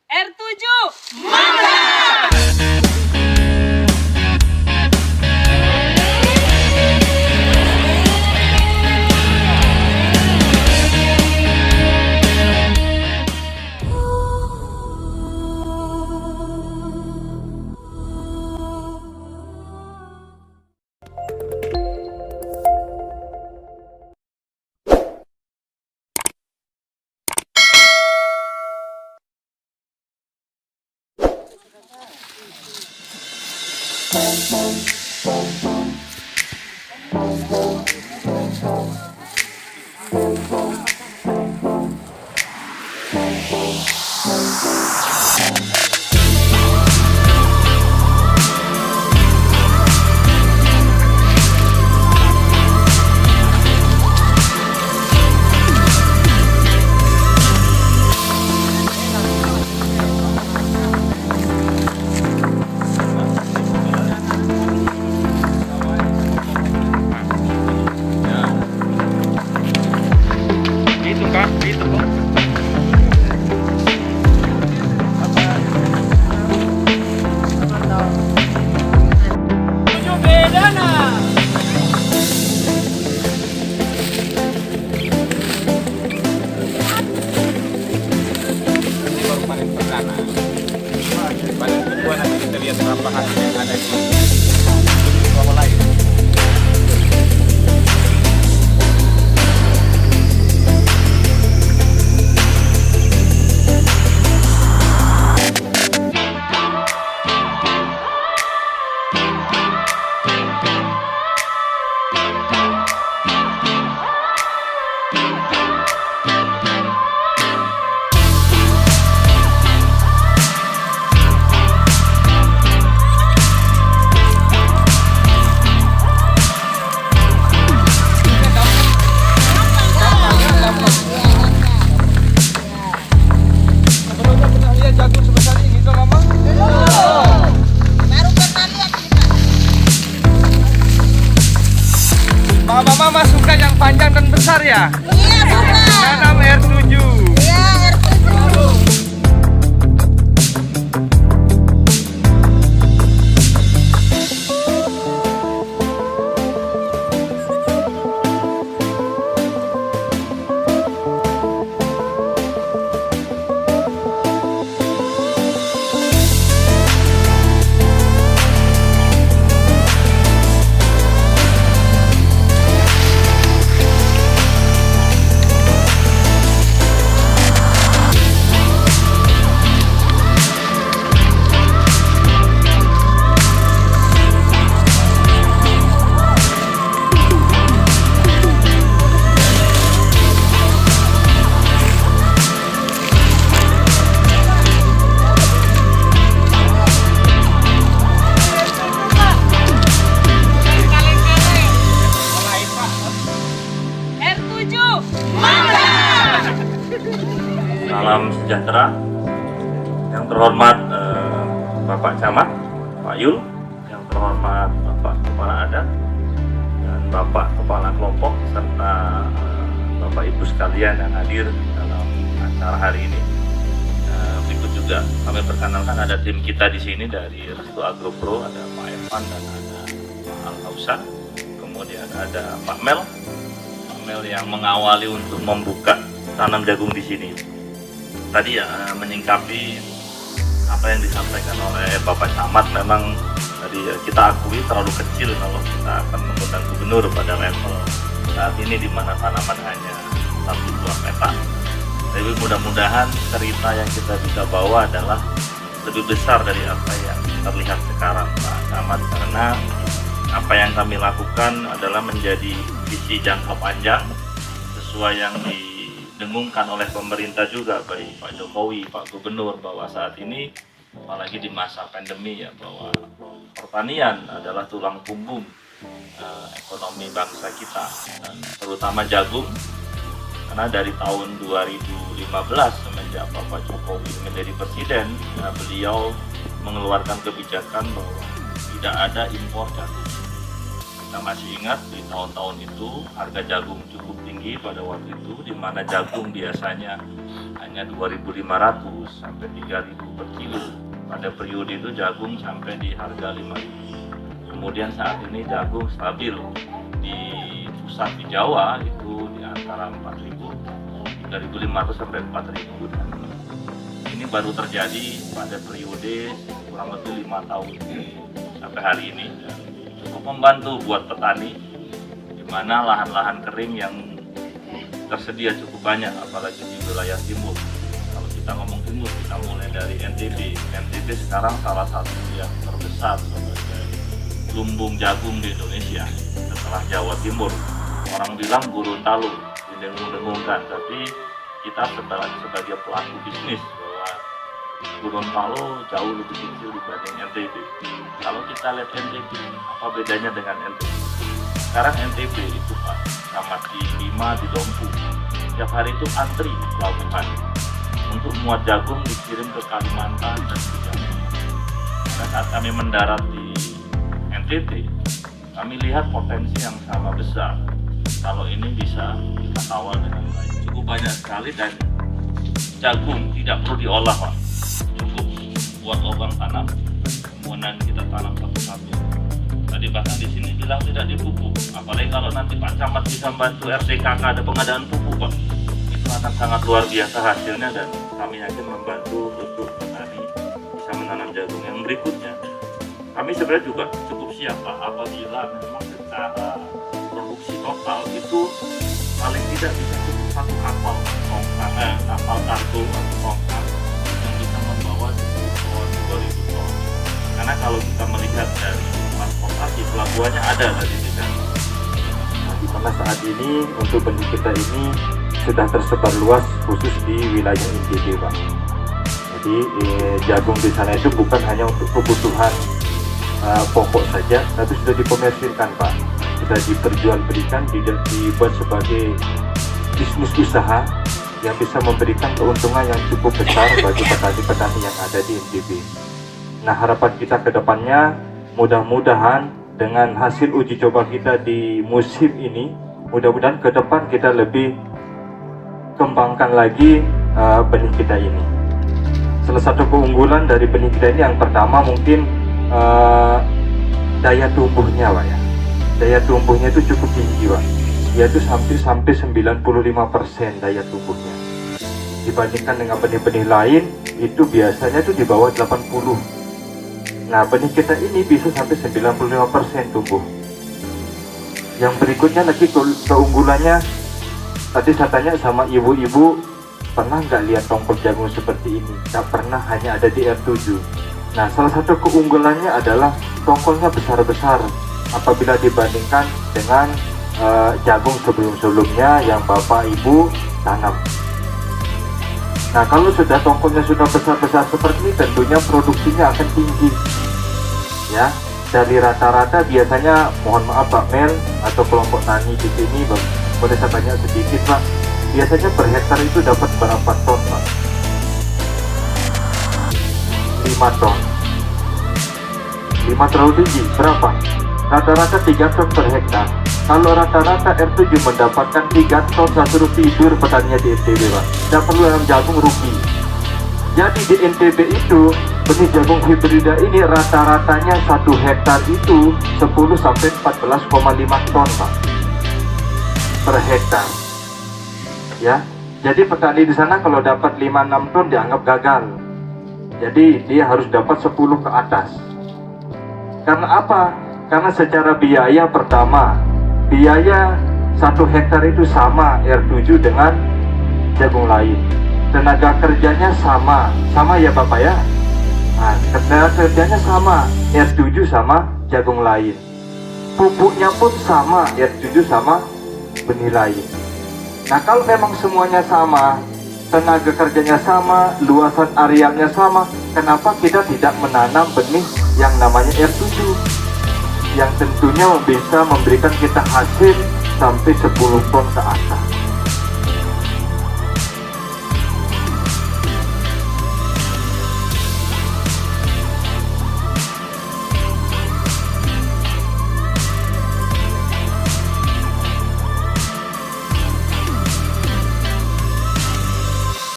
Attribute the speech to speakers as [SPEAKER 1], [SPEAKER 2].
[SPEAKER 1] R7 mantap!
[SPEAKER 2] Berapa hasil yang ada di bawah lain. Mama suka yang panjang dan besar ya?
[SPEAKER 3] Iya, suka.
[SPEAKER 2] Tanam R7.
[SPEAKER 3] Iya, R7.
[SPEAKER 4] Salam sejahtera. Yang terhormat Bapak Camat, Pak Yul, yang terhormat Bapak Kepala Adat dan Bapak Kepala Kelompok serta Bapak Ibu sekalian yang hadir dalam acara hari ini. Berikut juga kami perkenalkan ada tim kita di sini dari Restu Agro Pro, ada Pak Evan dan ada Pak Al Hausan. Kemudian ada Pak Mel yang mengawali untuk membuka tanam jagung di sini. Tadi ya menyingkapi apa yang disampaikan oleh Bapak Camat, memang tadi kita akui terlalu kecil kalau kita akan mengundang gubernur pada level saat ini di mana tanaman hanya 1 buah petak. Tapi mudah-mudahan cerita yang kita bisa bawa adalah lebih besar dari apa yang terlihat sekarang Pak Camat, karena apa yang kami lakukan adalah menjadi visi jangka panjang sesuai yang didengungkan oleh pemerintah juga, baik Pak Jokowi, Pak Gubernur, bahwa saat ini apalagi di masa pandemi ya, bahwa pertanian adalah tulang punggung ekonomi bangsa kita, dan terutama jagung, karena dari tahun 2015 semenjak Bapak Jokowi menjadi presiden, beliau mengeluarkan kebijakan bahwa tidak ada impor jagung. Kita masih ingat di tahun-tahun itu harga jagung cukup tinggi pada waktu itu, di mana jagung biasanya hanya 2.500 sampai 3.000 per kilo. Pada periode itu jagung sampai di harga 5.000. Kemudian saat ini jagung stabil di pusat di Jawa itu di antara 4.000, 3.500 sampai 4.000. Dan ini baru terjadi pada periode kurang lebih 5 tahun sampai hari ini. Dan cukup membantu buat petani, di mana lahan-lahan kering yang tersedia cukup banyak, apalagi di wilayah timur. Kalau kita ngomong timur, kita mulai dari NTB. NTB sekarang salah satu yang terbesar sebagai lumbung jagung di Indonesia setelah Jawa Timur. Orang bilang Gorontalo didengung-dengungkan, tapi kita sebagai pelaku bisnis bahwa Gorontalo jauh lebih kecil dibanding NTB. Kalau kita lihat NTB, apa bedanya dengan NTB? Sekarang NTB itu Pak, sama di Bima, di Dompu, setiap hari itu antri di pelabuhan untuk muat jagung dikirim ke Kalimantan dan ke Jawa. Dan saat kami mendarat di NTB, kami lihat potensi yang sama besar. Kalau ini bisa kita kawal dengan baik. Cukup banyak sekali, dan jagung tidak perlu diolah Pak. Cukup buat lubang tanam, kemudian kita tanam satu-satu. Tadi bahkan di sini bilang tidak dipupuk. Apalagi kalau nanti Pak Camat bisa bantu RTKK ada pengadaan pupuk Pak, itu akan sangat luar biasa hasilnya, dan kami yakin membantu untuk petani bisa menanam jagung. Yang berikutnya, kami sebenarnya juga cukup siap Pak apabila memang secara produksi total itu paling tidak bisa cukup satu kapal kapal kargo atau tongkang yang bisa membawa 10 ton, 2.000 ton. Karena kalau kita melihat dari transportasi, pelabuhannya ada tadi di sana.
[SPEAKER 5] Nah, di mana saat ini untuk benih kita ini sudah tersebar luas khusus di wilayah NTB Pak. Jadi jagung di sana itu bukan hanya untuk kebutuhan pokok saja, tapi sudah dikomersilkan Pak, sudah diperjualbelikan, dibuat sebagai bisnis usaha yang bisa memberikan keuntungan yang cukup besar bagi petani-petani yang ada di NTB. Nah, harapan kita ke depannya, mudah-mudahan dengan hasil uji coba kita di musim ini, mudah-mudahan ke depan kita lebih kembangkan lagi benih kita ini. Salah satu keunggulan dari benih kita ini yang pertama mungkin daya tumbuhnya Pak ya. Daya tumbuhnya itu cukup tinggi Pak, yaitu sampai 95% daya tumbuhnya. Dibandingkan dengan benih-benih lain itu biasanya itu di bawah 80. Nah, benih kita ini bisa sampai 95% tumbuh. Yang berikutnya lagi keunggulannya, tadi saya tanya sama ibu-ibu, pernah nggak lihat tongkol jagung seperti ini? Nggak pernah, hanya ada di R7. Nah, salah satu keunggulannya adalah tongkolnya besar-besar apabila dibandingkan dengan jagung sebelum-sebelumnya yang Bapak Ibu tanam. Nah, kalau sudah tongkolnya sudah besar-besar seperti ini, tentunya produksinya akan tinggi. Ya, dari rata-rata biasanya, mohon maaf Pak Mel atau kelompok tani di sini, boleh saya tanya sedikit Pak, biasanya per hektar itu dapat berapa ton Pak? 5 ton. 5 terlalu tinggi, berapa? Rata-rata 3 ton per hektar. Kalau rata-rata R7 mendapatkan 3 ton, saya suruh tidur petaninya di NTB Pak. Tidak perlu nanam jagung, rugi. Jadi di NTB itu benih jagung hibrida ini rata-ratanya 1 hektar itu 10 sampai 14,5 ton Pak per hektar. Ya, jadi petani di sana kalau dapat 5-6 ton dianggap gagal. Jadi dia harus dapat 10 ke atas. Karena apa? Karena secara biaya, pertama, biaya 1 hektar itu sama R7 dengan jagung lain. Tenaga kerjanya sama ya Bapak ya. Nah, tenaga kerjanya sama R7 sama jagung lain. Pupuknya pun sama R7 sama benih lain. Nah, kalau memang semuanya sama, tenaga kerjanya sama, luasan arealnya sama, kenapa kita tidak menanam benih yang namanya R7 yang tentunya bisa memberikan kita hasil sampai 10 ton ke atas?